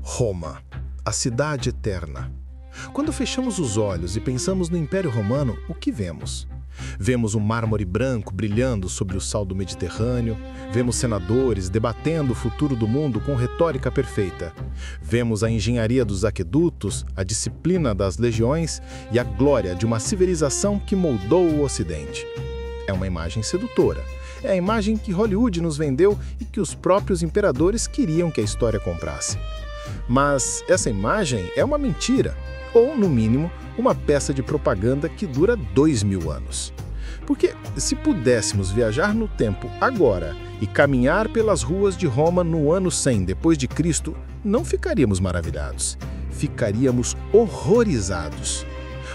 Roma, a cidade eterna. Quando fechamos os olhos e pensamos no Império Romano, o que vemos? Vemos um mármore branco brilhando sobre o sal do Mediterrâneo, vemos senadores debatendo o futuro do mundo com retórica perfeita. Vemos a engenharia dos aquedutos, a disciplina das legiões e a glória de uma civilização que moldou o Ocidente. É uma imagem sedutora. É a imagem que Hollywood nos vendeu e que os próprios imperadores queriam que a história comprasse. Mas essa imagem é uma mentira, ou, no mínimo, uma peça de propaganda que dura 2000 anos. Porque se pudéssemos viajar no tempo agora e caminhar pelas ruas de Roma no ano 100 depois de Cristo, não ficaríamos maravilhados, ficaríamos horrorizados.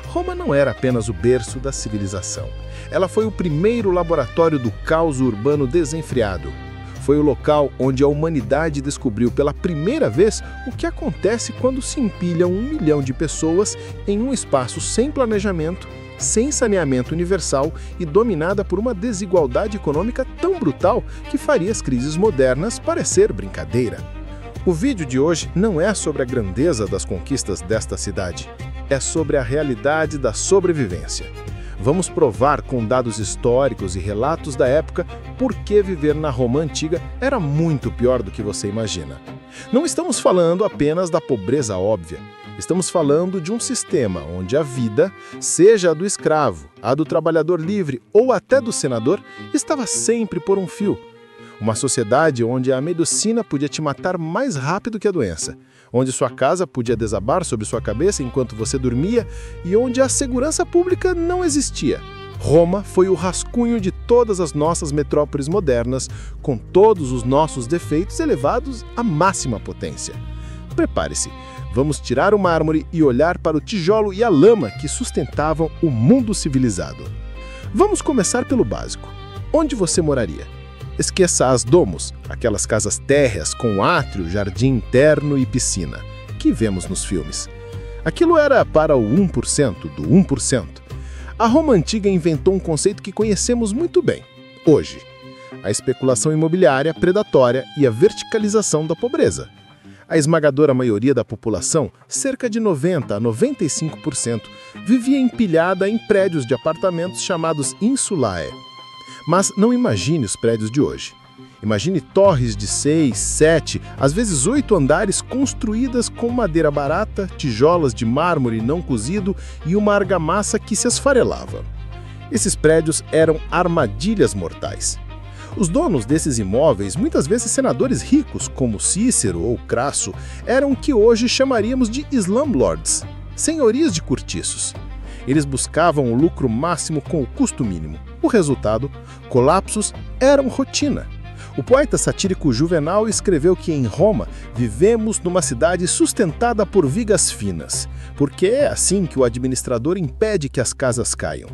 Roma não era apenas o berço da civilização. Ela foi o primeiro laboratório do caos urbano desenfreado. Foi o local onde a humanidade descobriu pela primeira vez o que acontece quando se empilham 1 milhão de pessoas em um espaço sem planejamento, sem saneamento universal e dominada por uma desigualdade econômica tão brutal que faria as crises modernas parecer brincadeira. O vídeo de hoje não é sobre a grandeza das conquistas desta cidade, é sobre a realidade da sobrevivência. Vamos provar com dados históricos e relatos da época por que viver na Roma antiga era muito pior do que você imagina. Não estamos falando apenas da pobreza óbvia. Estamos falando de um sistema onde a vida, seja a do escravo, a do trabalhador livre ou até do senador, estava sempre por um fio. Uma sociedade onde a medicina podia te matar mais rápido que a doença, onde sua casa podia desabar sobre sua cabeça enquanto você dormia e onde a segurança pública não existia. Roma foi o rascunho de todas as nossas metrópoles modernas, com todos os nossos defeitos elevados à máxima potência. Prepare-se, vamos tirar o mármore e olhar para o tijolo e a lama que sustentavam o mundo civilizado. Vamos começar pelo básico. Onde você moraria? Esqueça as domos, aquelas casas térreas com átrio, jardim interno e piscina, que vemos nos filmes. Aquilo era para o 1% do 1%. A Roma antiga inventou um conceito que conhecemos muito bem, hoje. A especulação imobiliária predatória e a verticalização da pobreza. A esmagadora maioria da população, cerca de 90% a 95%, vivia empilhada em prédios de apartamentos chamados insulae. Mas não imagine os prédios de hoje. Imagine torres de 6, 7, às vezes 8 andares construídas com madeira barata, tijolos de mármore não cozido e uma argamassa que se esfarelava. Esses prédios eram armadilhas mortais. Os donos desses imóveis, muitas vezes senadores ricos, como Cícero ou Crasso, eram o que hoje chamaríamos de slumlords, senhorias de cortiços. Eles buscavam o lucro máximo com o custo mínimo. O resultado, colapsos eram rotina. O poeta satírico Juvenal escreveu que em Roma vivemos numa cidade sustentada por vigas finas, porque é assim que o administrador impede que as casas caiam.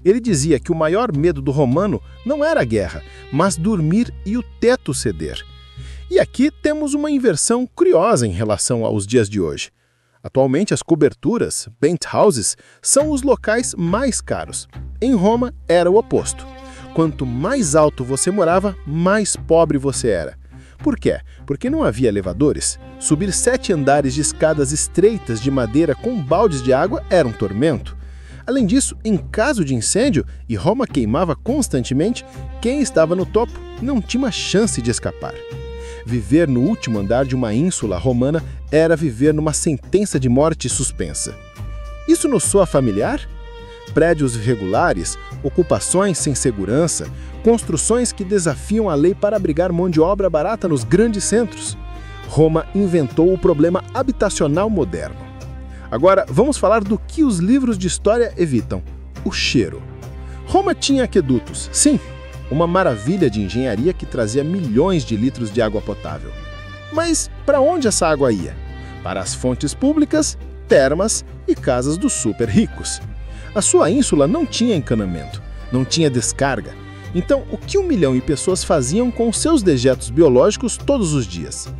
Ele dizia que o maior medo do romano não era a guerra, mas dormir e o teto ceder. E aqui temos uma inversão curiosa em relação aos dias de hoje. Atualmente, as coberturas, penthouses, são os locais mais caros. Em Roma, era o oposto. Quanto mais alto você morava, mais pobre você era. Por quê? Porque não havia elevadores. Subir 7 andares de escadas estreitas de madeira com baldes de água era um tormento. Além disso, em caso de incêndio, e Roma queimava constantemente, quem estava no topo não tinha uma chance de escapar. Viver no último andar de uma ínsula romana era viver numa sentença de morte suspensa. Isso nos soa familiar? Prédios irregulares, ocupações sem segurança, construções que desafiam a lei para abrigar mão de obra barata nos grandes centros. Roma inventou o problema habitacional moderno. Agora, vamos falar do que os livros de história evitam: o cheiro. Roma tinha aquedutos, sim, uma maravilha de engenharia que trazia milhões de litros de água potável. Mas para onde essa água ia? Para as fontes públicas, termas e casas dos super ricos. A sua ínsula não tinha encanamento, não tinha descarga. Então, o que 1 milhão de pessoas faziam com seus dejetos biológicos todos os dias?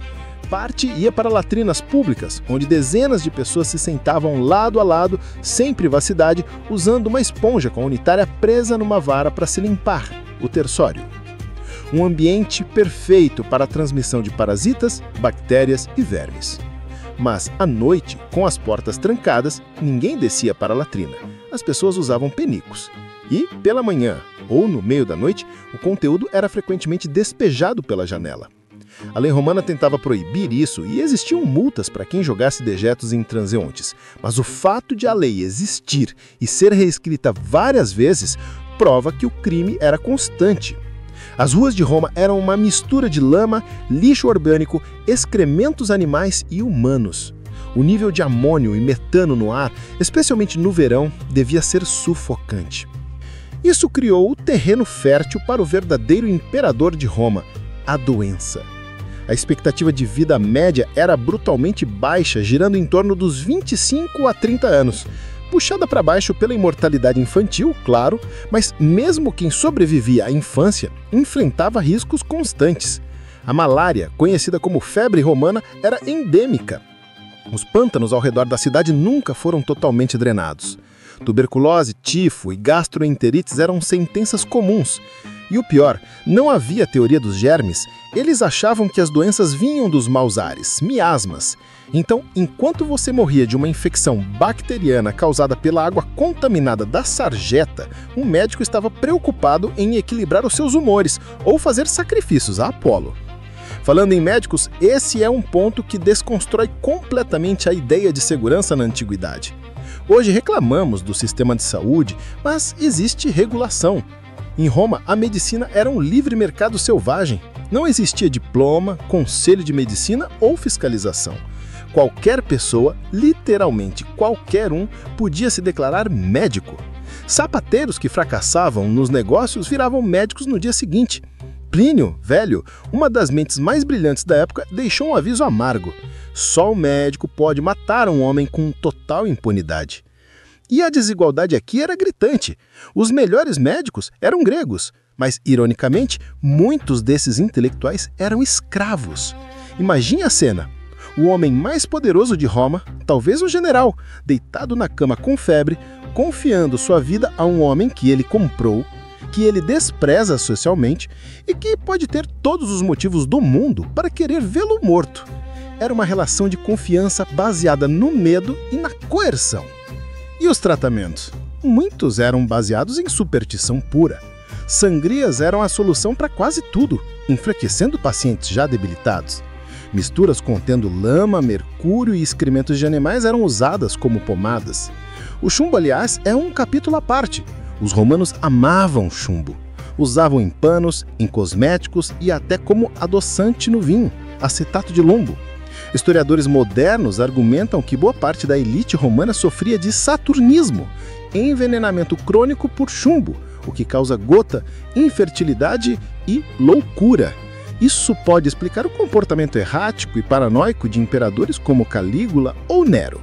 Parte ia para latrinas públicas, onde dezenas de pessoas se sentavam lado a lado, sem privacidade, usando uma esponja com a unitária presa numa vara para se limpar, o terçório. Um ambiente perfeito para a transmissão de parasitas, bactérias e vermes. Mas, à noite, com as portas trancadas, ninguém descia para a latrina. As pessoas usavam penicos. E, pela manhã ou no meio da noite, o conteúdo era frequentemente despejado pela janela. A lei romana tentava proibir isso e existiam multas para quem jogasse dejetos em transeuntes. Mas o fato de a lei existir e ser reescrita várias vezes prova que o crime era constante. As ruas de Roma eram uma mistura de lama, lixo orgânico, excrementos animais e humanos. O nível de amônio e metano no ar, especialmente no verão, devia ser sufocante. Isso criou o terreno fértil para o verdadeiro imperador de Roma, a doença. A expectativa de vida média era brutalmente baixa, girando em torno dos 25 a 30 anos, puxada para baixo pela imortalidade infantil, claro, mas mesmo quem sobrevivia à infância enfrentava riscos constantes. A malária, conhecida como febre romana, era endêmica. Os pântanos ao redor da cidade nunca foram totalmente drenados. Tuberculose, tifo e gastroenterites eram sentenças comuns. E o pior, não havia teoria dos germes, eles achavam que as doenças vinham dos maus ares, miasmas. Então, enquanto você morria de uma infecção bacteriana causada pela água contaminada da sarjeta, um médico estava preocupado em equilibrar os seus humores ou fazer sacrifícios a Apolo. Falando em médicos, esse é um ponto que desconstrói completamente a ideia de segurança na antiguidade. Hoje reclamamos do sistema de saúde, mas existe regulação. Em Roma, a medicina era um livre mercado selvagem. Não existia diploma, conselho de medicina ou fiscalização. Qualquer pessoa, literalmente qualquer um, podia se declarar médico. Sapateiros que fracassavam nos negócios viravam médicos no dia seguinte. Plínio, velho, uma das mentes mais brilhantes da época, deixou um aviso amargo. Só o médico pode matar um homem com total impunidade. E a desigualdade aqui era gritante. Os melhores médicos eram gregos, mas, ironicamente, muitos desses intelectuais eram escravos. Imagine a cena. O homem mais poderoso de Roma, talvez um general, deitado na cama com febre, confiando sua vida a um homem que ele comprou, que ele despreza socialmente e que pode ter todos os motivos do mundo para querer vê-lo morto. Era uma relação de confiança baseada no medo e na coerção. E os tratamentos? Muitos eram baseados em superstição pura. Sangrias eram a solução para quase tudo, enfraquecendo pacientes já debilitados. Misturas contendo lama, mercúrio e excrementos de animais eram usadas como pomadas. O chumbo, aliás, é um capítulo à parte. Os romanos amavam chumbo. Usavam em panos, em cosméticos e até como adoçante no vinho, acetato de lombo. Historiadores modernos argumentam que boa parte da elite romana sofria de saturnismo, envenenamento crônico por chumbo, o que causa gota, infertilidade e loucura. Isso pode explicar o comportamento errático e paranoico de imperadores como Calígula ou Nero.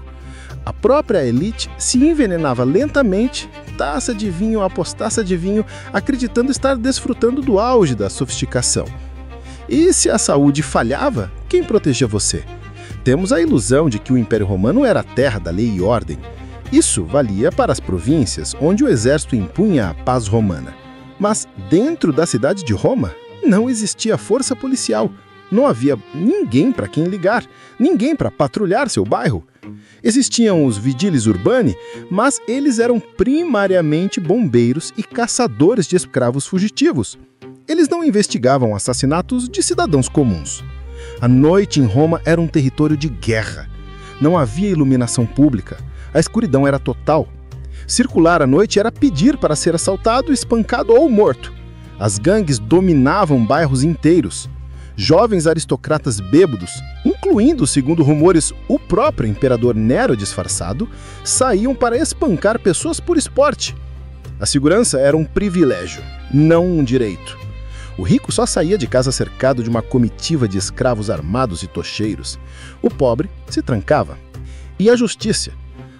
A própria elite se envenenava lentamente, taça de vinho após taça de vinho, acreditando estar desfrutando do auge da sofisticação. E se a saúde falhava, quem protegia você? Temos a ilusão de que o Império Romano era a terra da lei e ordem. Isso valia para as províncias, onde o exército impunha a paz romana. Mas dentro da cidade de Roma, não existia força policial. Não havia ninguém para quem ligar, ninguém para patrulhar seu bairro. Existiam os vigiles urbani, mas eles eram primariamente bombeiros e caçadores de escravos fugitivos. Eles não investigavam assassinatos de cidadãos comuns. A noite em Roma era um território de guerra. Não havia iluminação pública. A escuridão era total. Circular à noite era pedir para ser assaltado, espancado ou morto. As gangues dominavam bairros inteiros. Jovens aristocratas bêbados, incluindo, segundo rumores, o próprio imperador Nero disfarçado, saíam para espancar pessoas por esporte. A segurança era um privilégio, não um direito. O rico só saía de casa cercado de uma comitiva de escravos armados e tocheiros. O pobre se trancava. E a justiça?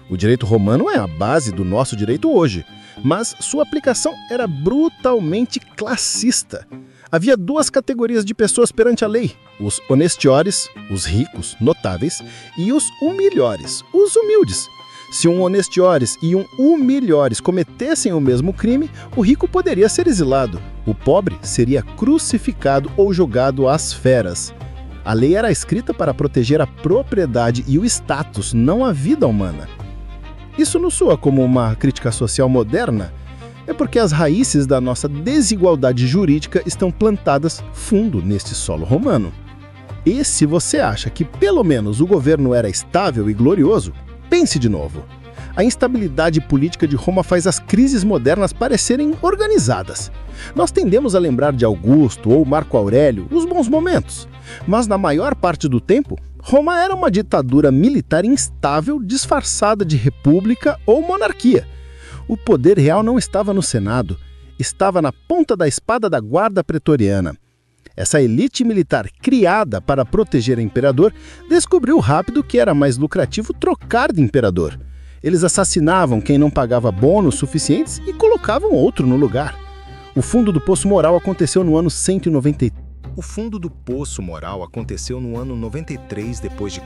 O direito romano é a base do nosso direito hoje, mas sua aplicação era brutalmente classista. Havia duas categorias de pessoas perante a lei: os honestiores, os ricos, notáveis, e os humilhores, os humildes. Se um honestiores e um humilhores cometessem o mesmo crime, o rico poderia ser exilado. O pobre seria crucificado ou jogado às feras. A lei era escrita para proteger a propriedade e o status, não a vida humana. Isso não soa como uma crítica social moderna? É porque as raízes da nossa desigualdade jurídica estão plantadas fundo neste solo romano. E se você acha que pelo menos o governo era estável e glorioso, pense de novo. A instabilidade política de Roma faz as crises modernas parecerem organizadas. Nós tendemos a lembrar de Augusto ou Marco Aurélio, os bons momentos. Mas na maior parte do tempo, Roma era uma ditadura militar instável disfarçada de república ou monarquia. O poder real não estava no Senado, estava na ponta da espada da guarda pretoriana. Essa elite militar criada para proteger o imperador descobriu rápido que era mais lucrativo trocar de imperador. Eles assassinavam quem não pagava bônus suficientes e colocavam outro no lugar. O fundo do Poço Moral aconteceu no ano 193. O fundo do Poço Moral aconteceu no ano 93 d.C.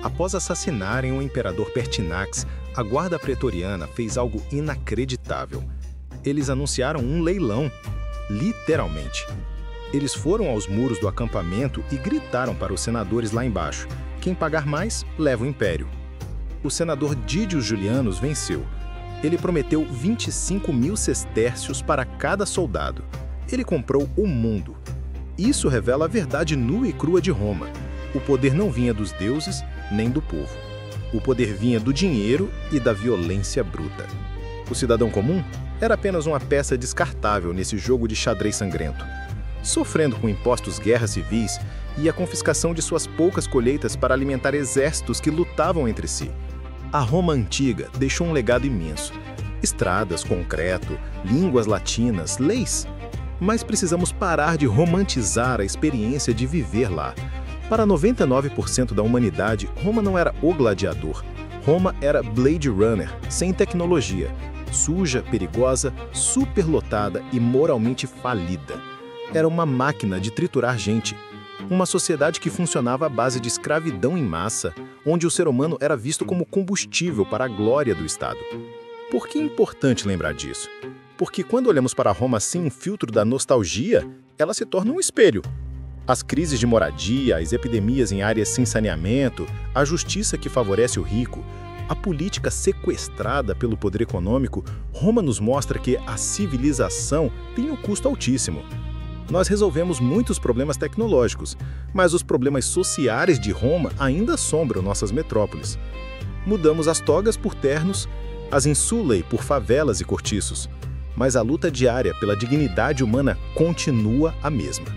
Após assassinarem o imperador Pertinax, a guarda pretoriana fez algo inacreditável. Eles anunciaram um leilão, literalmente. Eles foram aos muros do acampamento e gritaram para os senadores lá embaixo: quem pagar mais, leva o império. O senador Didius Julianus venceu. Ele prometeu 25.000 sestércios para cada soldado. Ele comprou o mundo. Isso revela a verdade nua e crua de Roma. O poder não vinha dos deuses nem do povo. O poder vinha do dinheiro e da violência bruta. O cidadão comum era apenas uma peça descartável nesse jogo de xadrez sangrento, sofrendo com impostos, guerras civis e a confiscação de suas poucas colheitas para alimentar exércitos que lutavam entre si. A Roma antiga deixou um legado imenso. Estradas, concreto, línguas latinas, leis. Mas precisamos parar de romantizar a experiência de viver lá. Para 99% da humanidade, Roma não era o gladiador. Roma era Blade Runner, sem tecnologia, suja, perigosa, superlotada e moralmente falida. Era uma máquina de triturar gente. Uma sociedade que funcionava à base de escravidão em massa, onde o ser humano era visto como combustível para a glória do Estado. Por que é importante lembrar disso? Porque quando olhamos para Roma sem um filtro da nostalgia, ela se torna um espelho. As crises de moradia, as epidemias em áreas sem saneamento, a justiça que favorece o rico, a política sequestrada pelo poder econômico, Roma nos mostra que a civilização tem um custo altíssimo. Nós resolvemos muitos problemas tecnológicos, mas os problemas sociais de Roma ainda assombram nossas metrópoles. Mudamos as togas por ternos, as insulae por favelas e cortiços, mas a luta diária pela dignidade humana continua a mesma.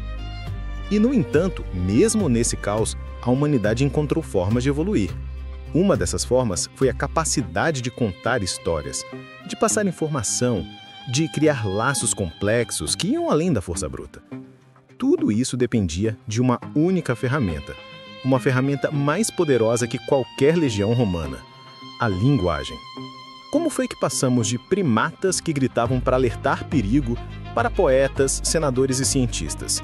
E, no entanto, mesmo nesse caos, a humanidade encontrou formas de evoluir. Uma dessas formas foi a capacidade de contar histórias, de passar informação, de criar laços complexos que iam além da força bruta. Tudo isso dependia de uma única ferramenta, uma ferramenta mais poderosa que qualquer legião romana: a linguagem. Como foi que passamos de primatas que gritavam para alertar perigo para poetas, senadores e cientistas?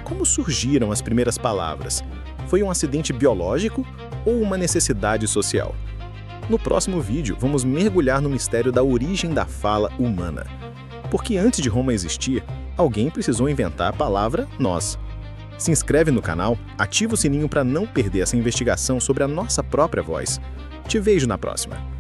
Como surgiram as primeiras palavras? Foi um acidente biológico ou uma necessidade social? No próximo vídeo, vamos mergulhar no mistério da origem da fala humana. Porque antes de Roma existir, alguém precisou inventar a palavra nós. Se inscreve no canal, ativa o sininho para não perder essa investigação sobre a nossa própria voz. Te vejo na próxima!